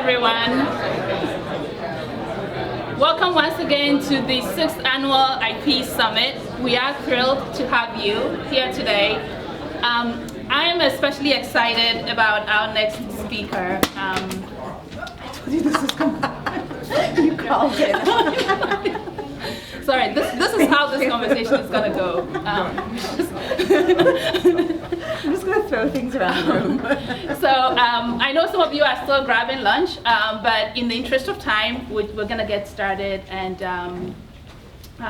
everyone. Welcome once again to the 6th Annual IP Summit. We are thrilled to have you here today. I am especially excited about our next speaker. I told you this was coming. You called it. Sorry, this is how this conversation is going to go. I'm just going to throw things around the room. So I know some of you are still grabbing lunch, but in the interest of time, we're going to get started and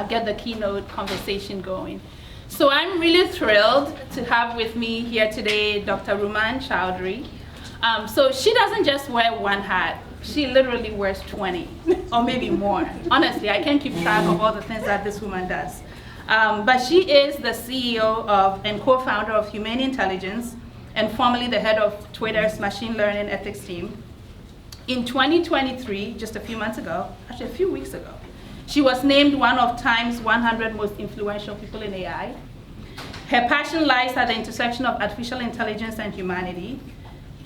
get the keynote conversation going. So I'm really thrilled to have with me here today Dr. Rumman Chowdhury. So she doesn't just wear one hat. She literally wears 20, or maybe more. Honestly, I can't keep track of all the things that this woman does. But she is the CEO of and co-founder of Humane Intelligence, and formerly the head of Twitter's machine learning ethics team. In 2023, just a few months ago, actually a few weeks ago, she was named one of Time's 100 most influential people in AI. Her passion lies at the intersection of artificial intelligence and humanity.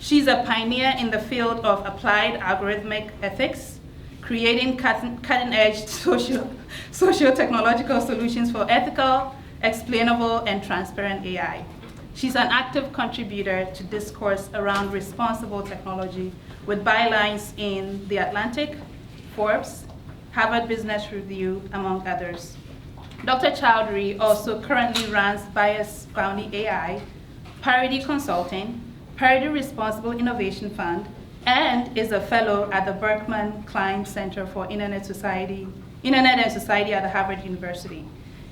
She's a pioneer in the field of applied algorithmic ethics, creating cutting-edge socio-technological solutions for ethical, explainable, and transparent AI. She's an active contributor to discourse around responsible technology with bylines in The Atlantic, Forbes, Harvard Business Review, among others. Dr. Chowdhury also currently runs Bias Bounty AI, Parity Consulting, Parity Responsible Innovation Fund, and is a fellow at the Berkman Klein Center for Internet and Society at the Harvard University.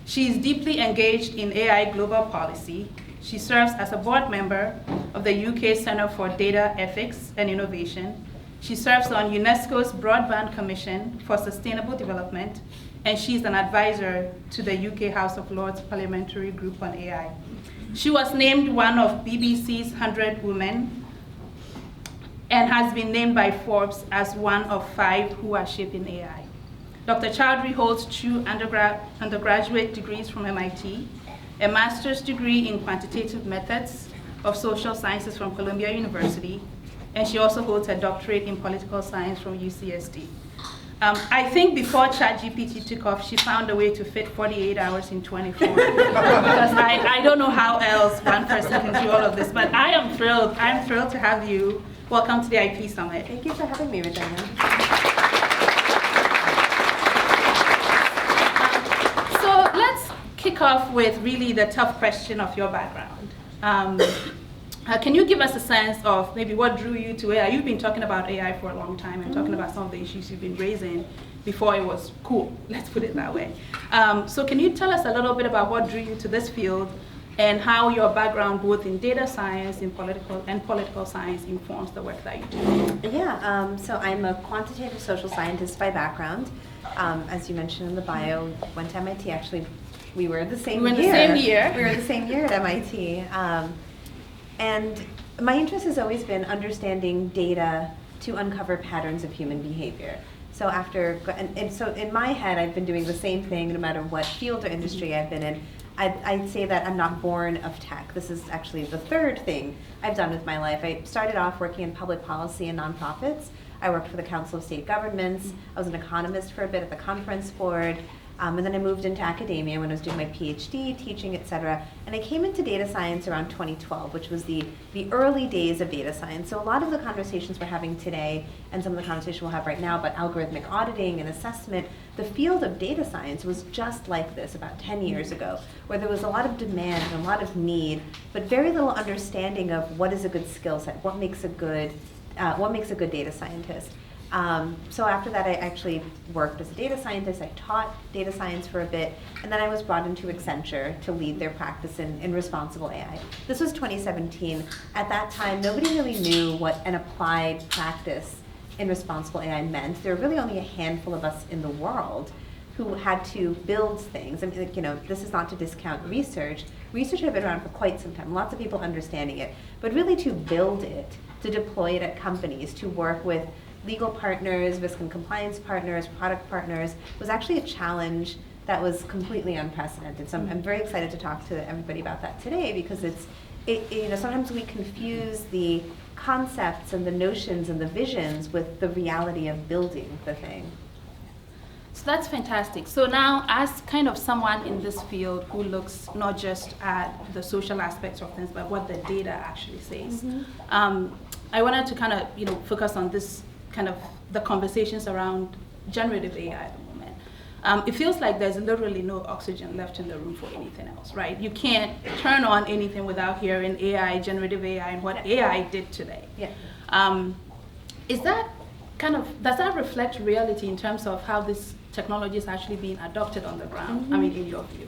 She is deeply engaged in AI global policy. She serves as a board member of the UK Center for Data Ethics and Innovation. She serves on UNESCO's Broadband Commission for Sustainable Development, and she's an advisor to the UK House of Lords Parliamentary Group on AI. She was named one of BBC's 100 Women and has been named by Forbes as one of 5 who are shaping AI. Dr. Chowdhury holds 2 undergraduate degrees from MIT, a master's degree in quantitative methods of social sciences from Columbia University, and she also holds a doctorate in political science from UCSD. I think before ChatGPT took off, she found a way to fit 48 hours in 24. Because I don't know how else one person can do all of this, but I am thrilled. I'm thrilled to have you. Welcome to the IP Summit. Thank you for having me, Regina. So let's kick off with really the tough question of your background. Can you give us a sense of maybe what drew you to AI? You've been talking about AI for a long time and talking about some of the issues you've been raising before it was cool, let's put it that way. So can you tell us a little bit about what drew you to this field and how your background both in data science and political science informs the work that you do? Yeah, so I'm a quantitative social scientist by background. As you mentioned in the bio, went to MIT. Actually, we were the same year. We were the same year at MIT. And my interest has always been understanding data to uncover patterns of human behavior. So so in my head, I've been doing the same thing no matter what field or industry I've been in. I'd say that I'm not born of tech. This is actually the third thing I've done with my life. I started off working in public policy and nonprofits. I worked for the Council of State Governments. I was an economist for a bit at the Conference Board. And then I moved into academia when I was doing my PhD, teaching, et cetera. And I came into data science around 2012, which was the early days of data science. So a lot of the conversations we're having today, and some of the conversation we'll have right now about algorithmic auditing and assessment, the field of data science was just like this about 10 years ago, where there was a lot of demand and a lot of need, but very little understanding of what is a good skill set, what makes a good data scientist. So after that, I actually worked as a data scientist. I taught data science for a bit, and then I was brought into Accenture to lead their practice in responsible AI. This was 2017. At that time, nobody really knew what an applied practice in responsible AI meant. There were really only a handful of us in the world who had to build things. I mean, this is not to discount research. Research had been around for quite some time, lots of people understanding it, but really to build it, to deploy it at companies, to work with legal partners, risk and compliance partners, product partners, was actually a challenge that was completely unprecedented. So I'm very excited to talk to everybody about that today because sometimes we confuse the concepts and the notions and the visions with the reality of building the thing. So that's fantastic. So now, as kind of someone in this field who looks not just at the social aspects of things, but what the data actually says, I wanted to kind of focus on this kind of the conversations around generative AI at the moment. It feels like there's literally no oxygen left in the room for anything else, right? You can't turn on anything without hearing AI, generative AI, and what AI did today. Yeah. Is that does that reflect reality in terms of how this technology is actually being adopted on the ground? I mean, in your view?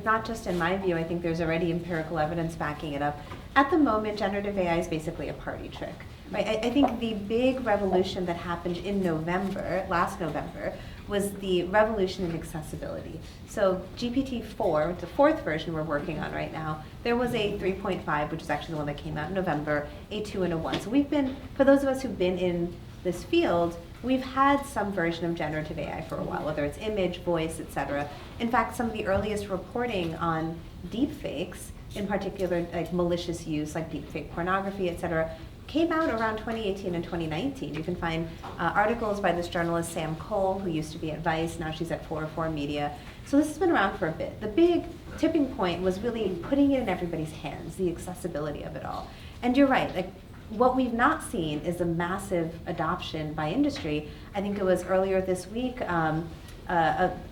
Not just in my view, I think there's already empirical evidence backing it up. At the moment, generative AI is basically a party trick. Right? I think the big revolution that happened in last November, was the revolution in accessibility. So GPT-4, the fourth version we're working on right now, there was a 3.5, which is actually the one that came out in November, a 2 and a 1. So for those of us who've been in this field, we've had some version of generative AI for a while, whether it's image, voice, etc. In fact, some of the earliest reporting on deepfakes, in particular like malicious use, like deepfake pornography, etc., came out around 2018 and 2019. You can find articles by this journalist, Sam Cole, who used to be at Vice, now she's at 404 Media. So this has been around for a bit. The big tipping point was really putting it in everybody's hands, the accessibility of it all. And you're right, like, what we've not seen is a massive adoption by industry. I think it was earlier this week, I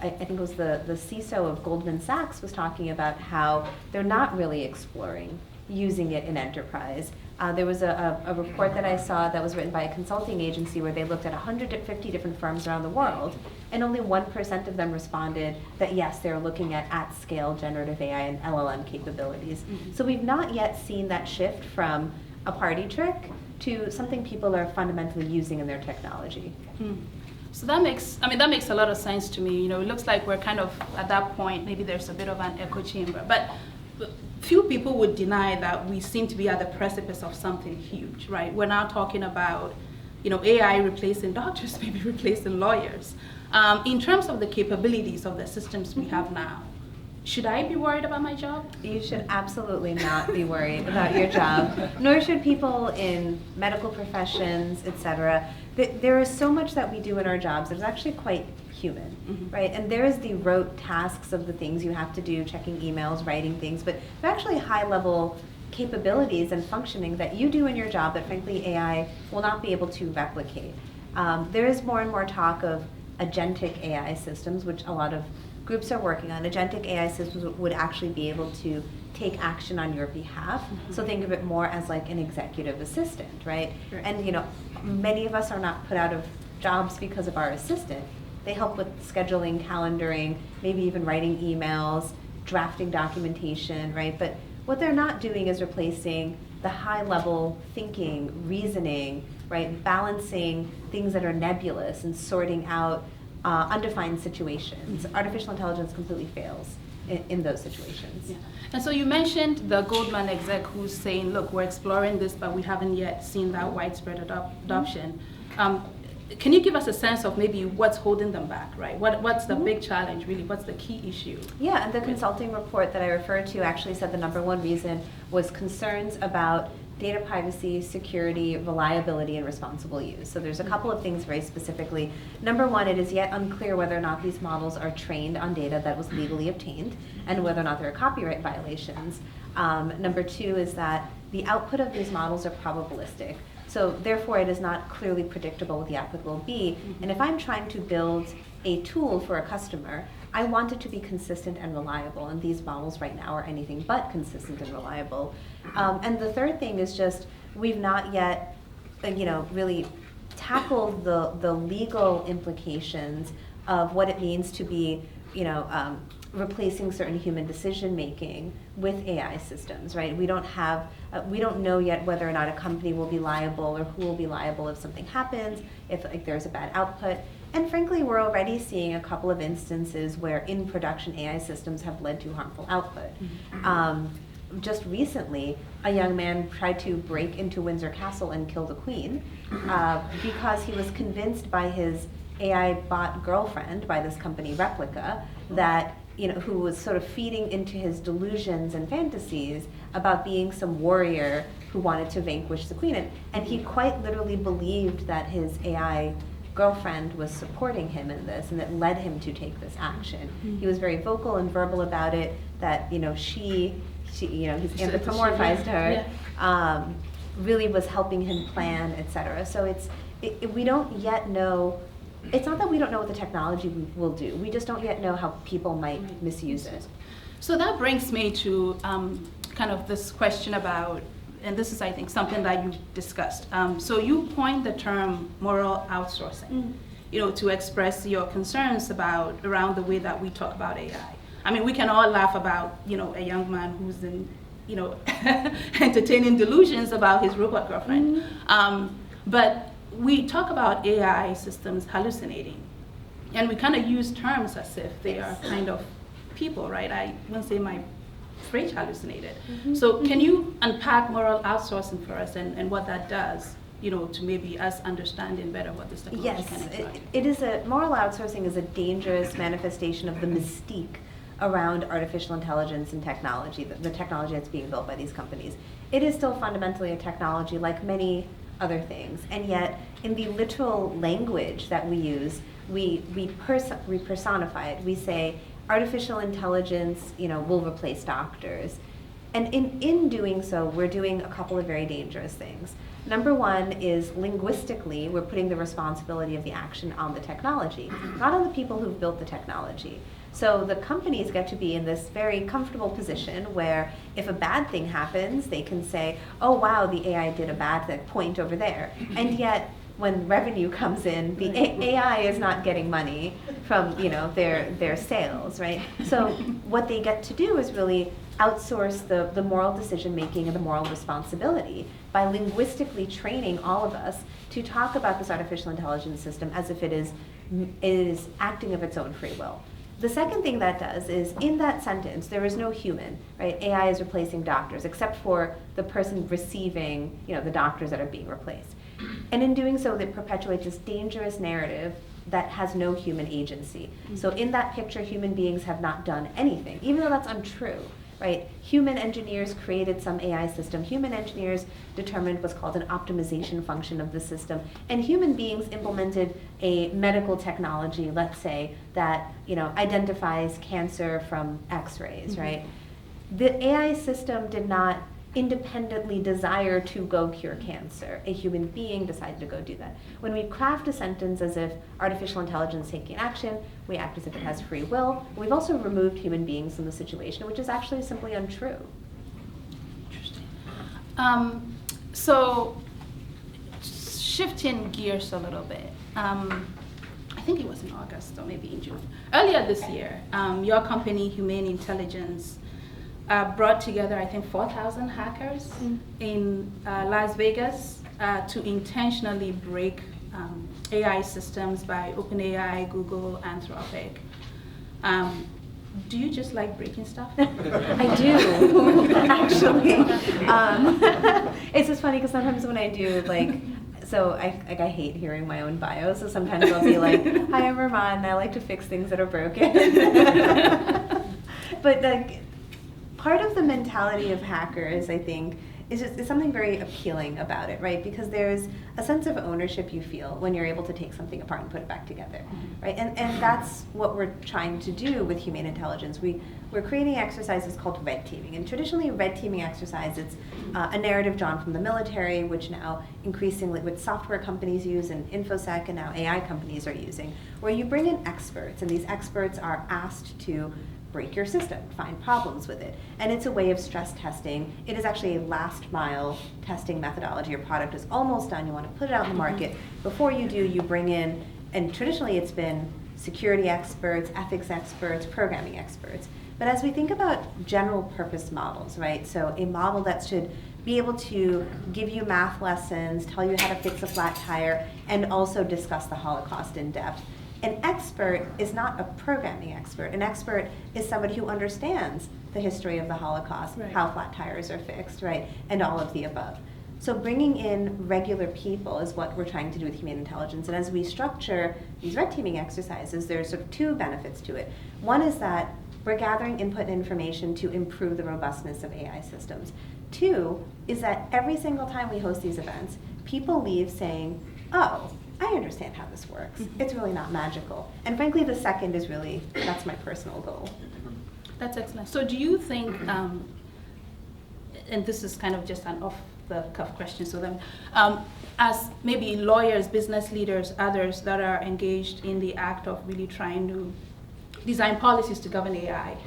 think it was the CISO of Goldman Sachs was talking about how they're not really exploring using it in enterprise. There was a report that I saw that was written by a consulting agency where they looked at 150 different firms around the world, and only 1% of them responded that yes, they're looking at scale generative AI and LLM capabilities. So we've not yet seen that shift from a party trick to something people are fundamentally using in their technology. So that makes a lot of sense to me. It looks like we're kind of at that point, maybe there's a bit of an echo chamber, but few people would deny that we seem to be at the precipice of something huge, right? We're now talking about, AI replacing doctors, maybe replacing lawyers. In terms of the capabilities of the systems we have now, should I be worried about my job? You should absolutely not be worried about your job, nor should people in medical professions, etc. There is so much that we do in our jobs that is actually quite human, right? And there is the rote tasks of the things you have to do, checking emails, writing things, but there are actually high-level capabilities and functioning that you do in your job that, frankly, AI will not be able to replicate. There is more and more talk of agentic AI systems, which a lot of groups are working on. Agentic AI systems would actually be able to take action on your behalf. So think of it more as like an executive assistant, right? And many of us are not put out of jobs because of our assistant. They help with scheduling, calendaring, maybe even writing emails, drafting documentation, right? But what they're not doing is replacing the high-level thinking, reasoning, right? Balancing things that are nebulous and sorting out undefined situations. Artificial intelligence completely fails in those situations. Yeah. And so you mentioned the Goldman exec who's saying, look, we're exploring this, but we haven't yet seen that widespread adoption. Can you give us a sense of maybe what's holding them back, right? What's the big challenge, really? What's the key issue? Yeah, and the consulting report that I referred to actually said the number one reason was concerns about data privacy, security, reliability, and responsible use. So there's a couple of things very specifically. Number one, it is yet unclear whether or not these models are trained on data that was legally obtained and whether or not there are copyright violations. Number two is that the output of these models are probabilistic. So therefore, it is not clearly predictable what the output will be. And if I'm trying to build a tool for a customer, I want it to be consistent and reliable, and these models right now are anything but consistent and reliable. And the third thing is just we've not yet, really tackled the legal implications of what it means to be, replacing certain human decision making with AI systems, right? We don't know yet whether or not a company will be liable or who will be liable if something happens, if there's a bad output. And frankly, we're already seeing a couple of instances where in production AI systems have led to harmful output. Just recently, a young man tried to break into Windsor Castle and kill the Queen because he was convinced by his AI bot girlfriend, by this company Replica, that who was sort of feeding into his delusions and fantasies about being some warrior who wanted to vanquish the queen. And he quite literally believed that his AI girlfriend was supporting him in this, and that led him to take this action. He was very vocal and verbal about it, that he's anthropomorphized her, really was helping him plan, etc. So we don't yet know. It's not that we don't know what the technology will do. We just don't yet know how people might misuse it. So that brings me to kind of this question about, and this is, I think, something that you discussed. So you coined the term moral outsourcing, to express your concerns around the way that we talk about AI. I mean, we can all laugh about, a young man who's in, entertaining delusions about his robot girlfriend. But we talk about AI systems hallucinating, and we kind of use terms as if they are kind of people, right? I wouldn't say my fridge hallucinated. So can you unpack moral outsourcing for us and what that does, to maybe us understanding better what this technology can imply? Yes, moral outsourcing is a dangerous manifestation of the mystique around artificial intelligence and technology, the technology that's being built by these companies. It is still fundamentally a technology like many other things, and yet in the literal language that we use, we personify it. We say artificial intelligence, will replace doctors. And in doing so, we're doing a couple of very dangerous things. Number one is, linguistically, we're putting the responsibility of the action on the technology, not on the people who've built the technology. So the companies get to be in this very comfortable position where if a bad thing happens, they can say, oh wow, the AI did a bad thing, point over there. And yet, when revenue comes in, the AI is not getting money from their sales, right? So what they get to do is really outsource the moral decision making and the moral responsibility by linguistically training all of us to talk about this artificial intelligence system as if it is acting of its own free will. The second thing that does is, in that sentence, there is no human, right? AI is replacing doctors, except for the person receiving, the doctors that are being replaced. And in doing so, it perpetuates this dangerous narrative that has no human agency. So in that picture, human beings have not done anything, even though that's untrue, right? Human engineers created some AI system. Human engineers determined what's called an optimization function of the system. And human beings implemented a medical technology, let's say, that identifies cancer from X-rays, right? The AI system did not independently desire to go cure cancer. A human being decided to go do that. When we craft a sentence as if artificial intelligence is taking action, we act as if it has free will. We've also removed human beings from the situation, which is actually simply untrue. Interesting. So shifting gears a little bit, I think it was in August or maybe in June. Earlier this year, your company, Humane Intelligence, brought together, I think, 4,000 hackers in Las Vegas to intentionally break AI systems by OpenAI, Google, Anthropic. Do you just like breaking stuff? I do, actually. It's just funny because sometimes when I do, so I hate hearing my own bio, so sometimes I'll be like, hi, I'm Rumman, and I like to fix things that are broken. But part of the mentality of hackers, I think, is something very appealing about it, right? Because there's a sense of ownership you feel when you're able to take something apart and put it back together, right? And that's what we're trying to do with Humane Intelligence. We're creating exercises called red teaming. And traditionally, red teaming exercise, it's a narrative drawn from the military, which now increasingly, which software companies use and InfoSec and now AI companies are using, where you bring in experts, and these experts are asked to break your system, find problems with it. And it's a way of stress testing. It is actually a last mile testing methodology. Your product is almost done. You want to put it out in the market. Before you do, you bring in, and traditionally it's been security experts, ethics experts, programming experts. But as we think about general purpose models, right? So a model that should be able to give you math lessons, tell you how to fix a flat tire, and also discuss the Holocaust in depth. An expert is not a programming expert. An expert is somebody who understands the history of the Holocaust, right, how flat tires are fixed, right, and all of the above. So bringing in regular people is what we're trying to do with Humane Intelligence. And as we structure these red teaming exercises, there's sort of two benefits to it. One is that we're gathering input and information to improve the robustness of AI systems. Two is that every single time we host these events, people leave saying, oh, I understand how this works. It's really not magical. And frankly, the second is really, that's my personal goal. That's excellent. So do you think, and this is kind of just an off-the-cuff question, so then, as maybe lawyers, business leaders, others that are engaged in the act of really trying to design policies to govern AI,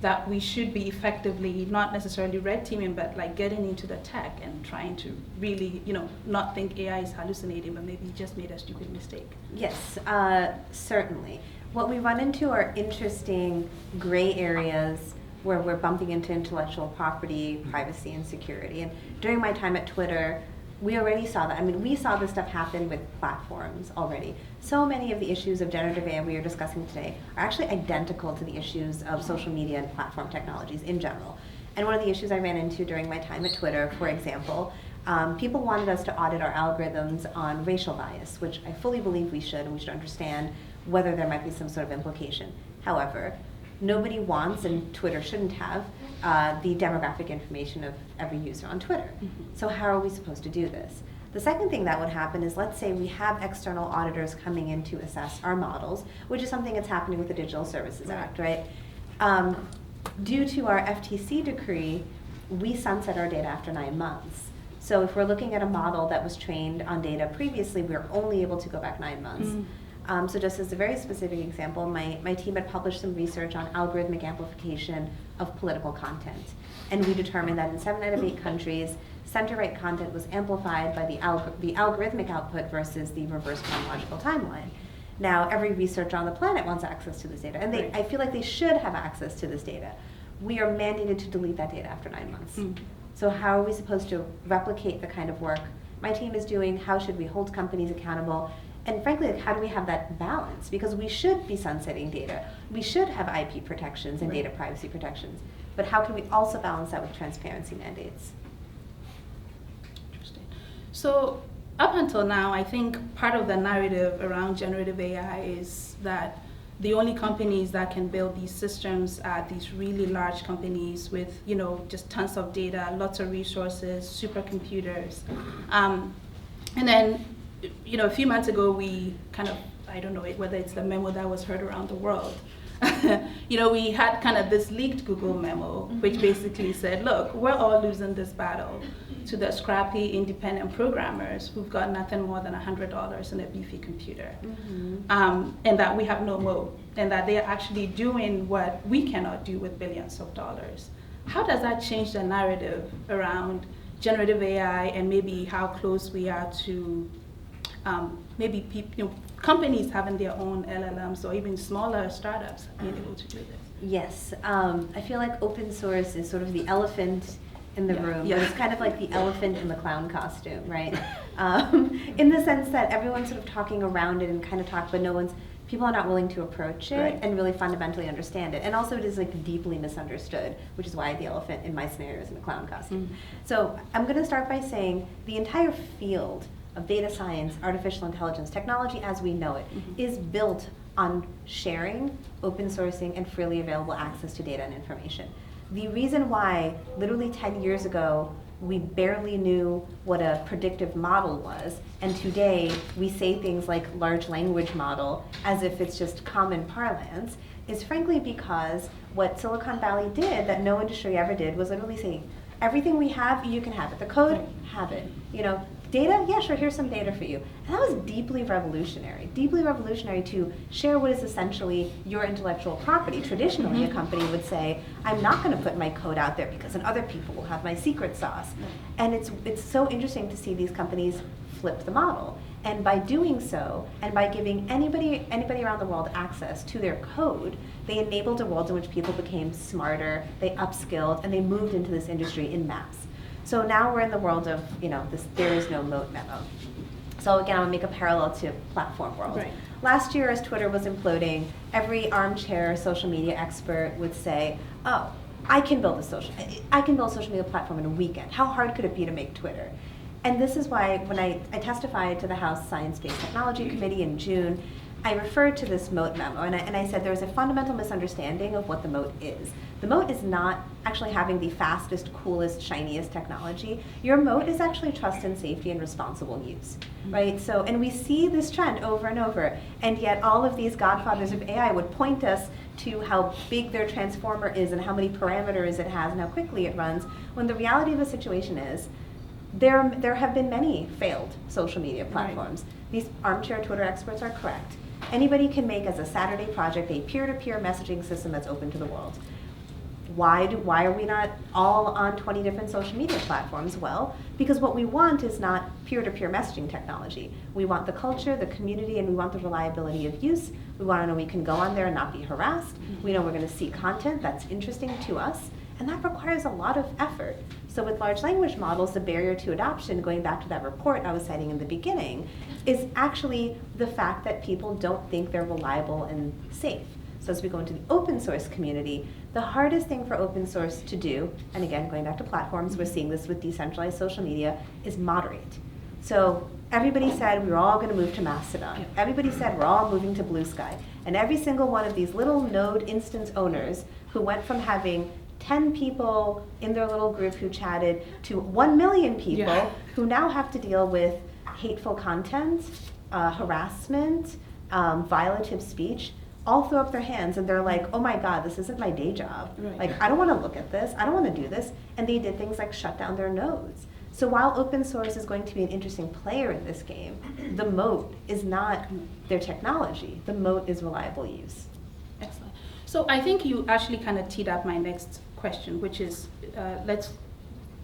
that we should be effectively not necessarily red teaming, but like getting into the tech and trying to really, not think AI is hallucinating, but maybe just made a stupid mistake? Yes, certainly. What we run into are interesting gray areas where we're bumping into intellectual property, privacy, and security. And during my time at Twitter, we already saw that. I mean, we saw this stuff happen with platforms already. So many of the issues of generative AI we are discussing today are actually identical to the issues of social media and platform technologies in general. And one of the issues I ran into during my time at Twitter, for example, people wanted us to audit our algorithms on racial bias, which I fully believe we should, and we should understand whether there might be some sort of implication. However, nobody wants, and Twitter shouldn't have, the demographic information of every user on Twitter. So how are we supposed to do this? The second thing that would happen is, let's say we have external auditors coming in to assess our models, which is something that's happening with the Digital Services Act, right? Due to our FTC decree, we sunset our data after 9 months. So if we're looking at a model that was trained on data previously, we're only able to go back 9 months. So just as a very specific example, my team had published some research on algorithmic amplification of political content. And we determined that in 7 out of 8 countries, center-right content was amplified by the algorithmic output versus the reverse chronological timeline. Now, every researcher on the planet wants access to this data, and I feel like they should have access to this data. We are mandated to delete that data after 9 months. So how are we supposed to replicate the kind of work my team is doing? How should we hold companies accountable? And frankly, like, how do we have that balance? Because we should be sunsetting data. We should have IP protections and data privacy protections. But how can we also balance that with transparency mandates? Interesting. So up until now, I think part of the narrative around generative AI is that the only companies that can build these systems are these really large companies with, just tons of data, lots of resources, supercomputers. And then, a few months ago, we kind of, I don't know whether it's the memo that was heard around the world. We had kind of this leaked Google memo, which basically said, look, we're all losing this battle to the scrappy independent programmers who've got nothing more than $100 in a beefy computer. And that we have no moat, and that they're actually doing what we cannot do with billions of dollars. How does that change the narrative around generative AI and maybe how close we are to maybe companies having their own LLMs, or even smaller startups being able to do this? Yes, I feel like open source is sort of the elephant in the room, but it's kind of like the elephant in the clown costume, right? In the sense that everyone's sort of talking around it and kind of but people are not willing to approach it and really fundamentally understand it. And also it is like deeply misunderstood, which is why the elephant in my scenario is in a clown costume. So I'm gonna start by saying the entire field of data science, artificial intelligence, technology as we know it, is built on sharing, open sourcing, and freely available access to data and information. The reason why literally 10 years ago we barely knew what a predictive model was, and today we say things like large language model as if it's just common parlance, is frankly because what Silicon Valley did that no industry ever did was literally say, everything we have, you can have it. The code, have it. Data, yeah, sure, here's some data for you. And that was deeply revolutionary to share what is essentially your intellectual property. Traditionally, a company would say, I'm not going to put my code out there because then other people will have my secret sauce. And it's so interesting to see these companies flip the model. And by doing so, and by giving anybody around the world access to their code, they enabled a world in which people became smarter, they upskilled, and they moved into this industry in mass. So now we're in the world of, this there is no moat memo. So again, I'm gonna make a parallel to platform world. Right. Last year, as Twitter was imploding, every armchair social media expert would say, oh, I can build a social media platform in a weekend. How hard could it be to make Twitter? And this is why when I testified to the House Science-Based Technology Committee in June, I referred to this moat memo, and I said there's a fundamental misunderstanding of what the moat is. The moat is not actually having the fastest, coolest, shiniest technology. Your moat is actually trust and safety and responsible use, right? So, and we see this trend over and over, and yet all of these godfathers of AI would point us to how big their transformer is and how many parameters it has and how quickly it runs, when the reality of the situation is there have been many failed social media platforms. Right. These armchair Twitter experts are correct. Anybody can make, as a Saturday project, a peer-to-peer messaging system that's open to the world. Why are we not all on 20 different social media platforms? Well, because what we want is not peer-to-peer messaging technology. We want the culture, the community, and we want the reliability of use. We want to know we can go on there and not be harassed. We know we're going to see content that's interesting to us, and that requires a lot of effort. So with large language models, the barrier to adoption, going back to that report I was citing in the beginning, is actually the fact that people don't think they're reliable and safe. So as we go into the open source community, the hardest thing for open source to do, and again, going back to platforms, we're seeing this with decentralized social media, is moderate. So everybody said we were all going to move to Mastodon. Everybody said we're all moving to Blue Sky. And every single one of these little node instance owners who went from having 10 people in their little group who chatted to 1 million people who now have to deal with hateful content, harassment, violative speech, all throw up their hands and they're like, oh my God, this isn't my day job. Right. Like, I don't want to look at this. I don't want to do this. And they did things like shut down their nodes. So while open source is going to be an interesting player in this game, the moat is not their technology. The moat is reliable use. Excellent. So I think you actually kind of teed up my next question, which is let's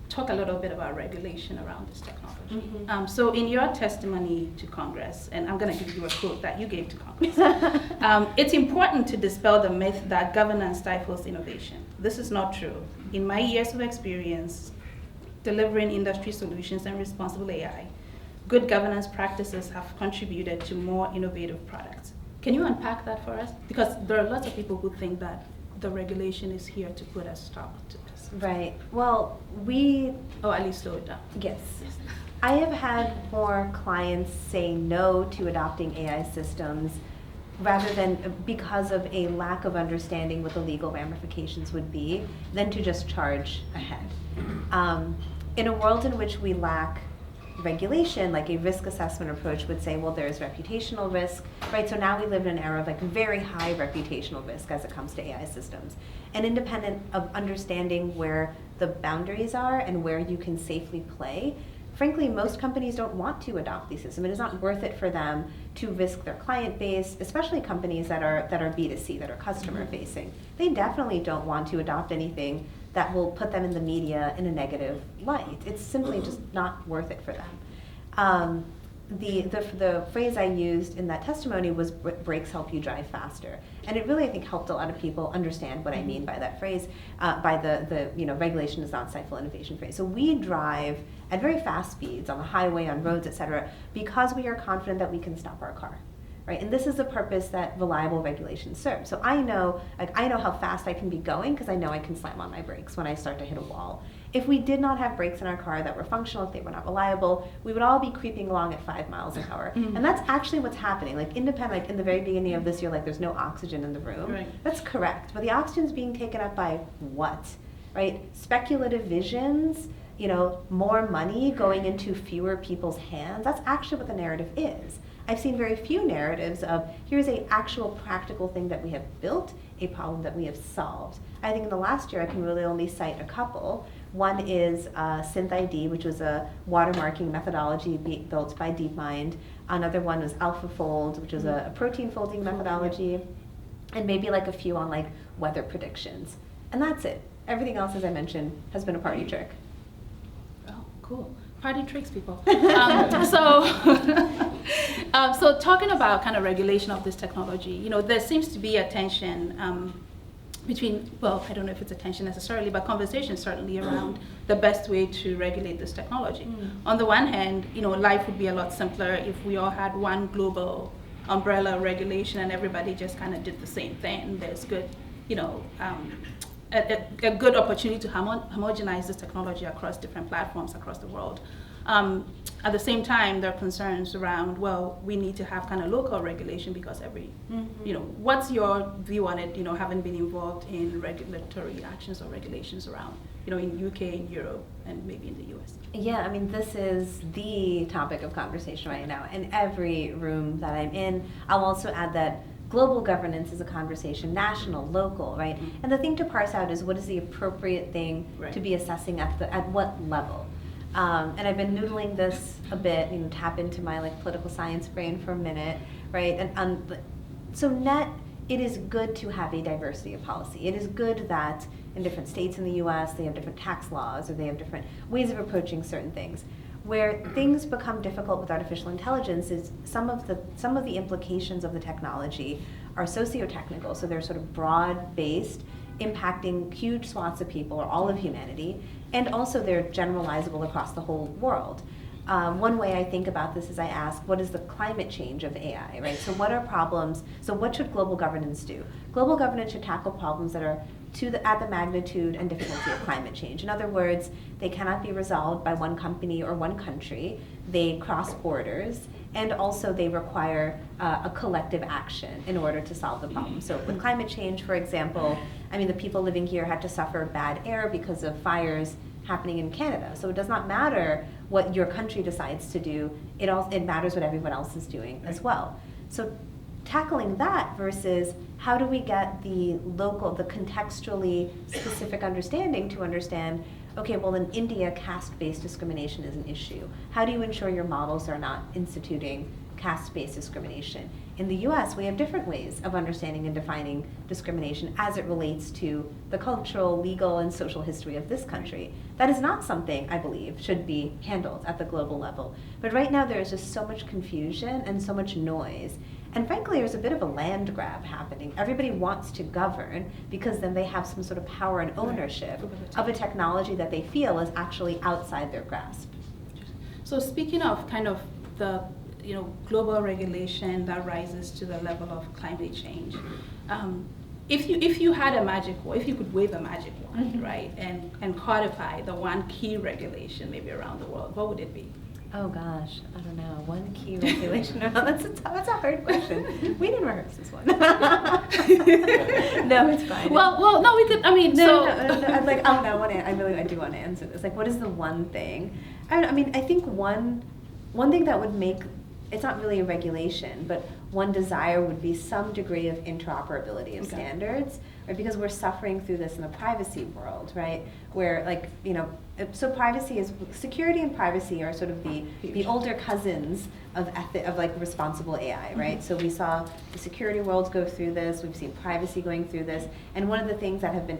talk a little bit about regulation around this technology. So in your testimony to Congress, and I'm going to give you a quote that you gave to Congress, it's important to dispel the myth that governance stifles innovation. This is not true. In my years of experience delivering industry solutions and responsible AI, good governance practices have contributed to more innovative products. Can you unpack that for us? Because there are lots of people who think that the regulation is here to put a stop to this. Right. Well, or at least slow it down. Yes. I have had more clients say no to adopting AI systems rather than because of a lack of understanding what the legal ramifications would be, than to just charge ahead. In a world in which we lack regulation, like a risk assessment approach would say, well, there's reputational risk, right? So now we live in an era of like very high reputational risk as it comes to AI systems. And independent of understanding where the boundaries are and where you can safely play, frankly, most companies don't want to adopt these systems. It is not worth it for them to risk their client base, especially companies that are B2C, that are customer facing. They definitely don't want to adopt anything that will put them in the media in a negative light. It's simply just not worth it for them. The phrase I used in that testimony was brakes help you drive faster. And it really, I think, helped a lot of people understand what I mean by that phrase, by the regulation does not stifle innovation phrase. So we drive at very fast speeds on the highway, on roads, et cetera, because we are confident that we can stop our car. Right? And this is the purpose that reliable regulation serves. So I know how fast I can be going because I know I can slam on my brakes when I start to hit a wall. If we did not have brakes in our car that were functional, if they were not reliable, we would all be creeping along at 5 miles an hour. And that's actually what's happening. Like in the very beginning of this year, like there's no oxygen in the room. Right. That's correct. But the oxygen's being taken up by what? Right? Speculative visions, more money going into fewer people's hands. That's actually what the narrative is. I've seen very few narratives of here's an actual practical thing that we have built, a problem that we have solved. I think in the last year I can really only cite a couple. One is SynthID, which was a watermarking methodology built by DeepMind. Another one was AlphaFold, which was a protein folding methodology. And maybe like a few on like weather predictions. And that's it. Everything else, as I mentioned, has been a party trick. Oh, cool. Party tricks people. So talking about kind of regulation of this technology, there seems to be a tension between, well, I don't know if it's a tension necessarily, but conversation certainly around the best way to regulate this technology. On the one hand, life would be a lot simpler if we all had one global umbrella regulation and everybody just kind of did the same thing. There's good, a good opportunity to homogenize this technology across different platforms across the world. at the same time, there are concerns around, well, we need to have kind of local regulation because what's your view on it, having been involved in regulatory actions or regulations around, in UK, in Europe, and maybe in the US? Yeah, I mean, this is the topic of conversation right now. In every room that I'm in, I'll also add that global governance is a conversation, national, local, right? Mm-hmm. And the thing to parse out is what is the appropriate thing to be assessing at what level. And I've been noodling this a bit, tap into my political science brain for a minute, right? And so it is good to have a diversity of policy. It is good that in different states in the US, they have different tax laws or they have different ways of approaching certain things. Where things become difficult with artificial intelligence is some of the implications of the technology are socio-technical, so they're sort of broad-based, impacting huge swaths of people or all of humanity, and also they're generalizable across the whole world. One way I think about this is I ask, what is the climate change of AI, right? So what are problems, so what should global governance do? Global governance should tackle problems that are at the magnitude and difficulty of climate change. In other words, they cannot be resolved by one company or one country. They cross borders, and also they require a collective action in order to solve the problem. So with climate change, for example, the people living here had to suffer bad air because of fires happening in Canada. So it does not matter what your country decides to do, it matters what everyone else is doing as well. So tackling that versus how do we get the contextually specific understanding to understand, okay, well in India, caste-based discrimination is an issue. How do you ensure your models are not instituting caste-based discrimination? In the US, we have different ways of understanding and defining discrimination as it relates to the cultural, legal, and social history of this country. That is not something, I believe, should be handled at the global level. But right now there is just so much confusion and so much noise. And frankly, there's a bit of a land grab happening. Everybody wants to govern because then they have some sort of power and ownership of a technology that they feel is actually outside their grasp. So speaking of kind of the global regulation that rises to the level of climate change, if you had a magic wand, if you could wave a magic wand, right, and codify the one key regulation maybe around the world, what would it be? Oh gosh, I don't know. One key regulation. That's a hard question. We didn't rehearse this one. No, it's fine. Well, no, we could. I mean, no. I'm like, oh no, I do want to answer this. Like, what is the one thing? I think one thing that would make it's not really a regulation, but one desire would be some degree of interoperability of standards, right? Because we're suffering through this in the privacy world, right? Where so security and privacy are sort of the older cousins of responsible AI, right? So we saw the security world go through this, we've seen privacy going through this, and one of the things that have been,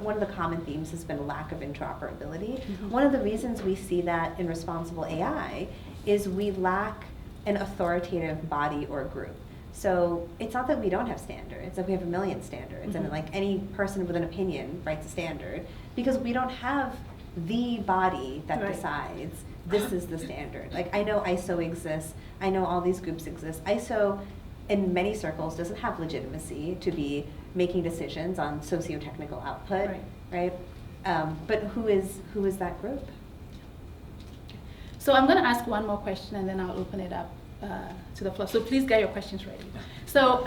one of the common themes has been a lack of interoperability. Mm-hmm. One of the reasons we see that in responsible AI is we lack an authoritative body or group. So it's not that we don't have standards, we have a million standards, mm-hmm. and any person with an opinion writes a standard, because we don't have the body that decides this is the standard. I know ISO exists, I know all these groups exist. ISO, in many circles, doesn't have legitimacy to be making decisions on socio-technical output, right? But who is that group? So I'm going to ask one more question, and then I'll open it up to the floor. So please get your questions ready. So,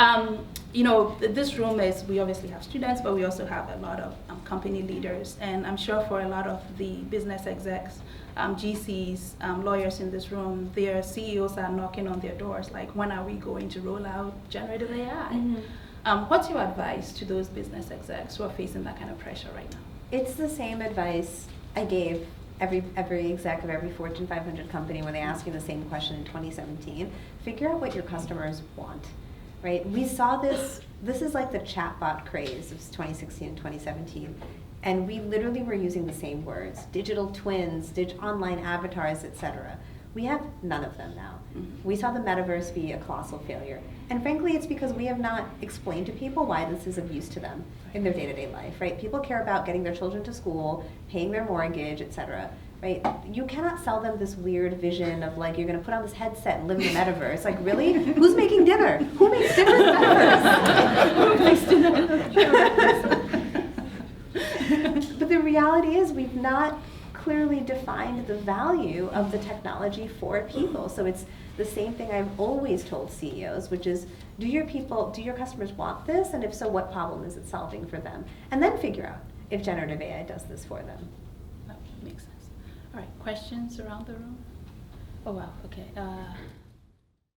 this room we obviously have students, but we also have a lot of company leaders. And I'm sure for a lot of the business execs, GCs, lawyers in this room, their CEOs are knocking on their doors, like, when are we going to roll out generative AI? Mm-hmm. What's your advice to those business execs who are facing that kind of pressure right now? It's the same advice I gave every exec of every Fortune 500 company when they ask you the same question in 2017. Figure out what your customers want, right? We saw this is like the chatbot craze of 2016 and 2017. And we literally were using the same words, digital twins, online avatars, etc. We have none of them now. Mm-hmm. We saw the metaverse be a colossal failure. And frankly, it's because we have not explained to people why this is of use to them in their day-to-day life, right? People care about getting their children to school, paying their mortgage, etc. Right? You cannot sell them this weird vision of you're going to put on this headset and live in the metaverse. Really? Who's making dinner? Who makes dinner in the metaverse? Who makes dinner in the metaverse? But the reality is we've not clearly defined the value of the technology for people. So it's the same thing I've always told CEOs, which is, do your customers want this? And if so, what problem is it solving for them? And then figure out if generative AI does this for them. That makes sense. All right, questions around the room? Oh, wow, okay.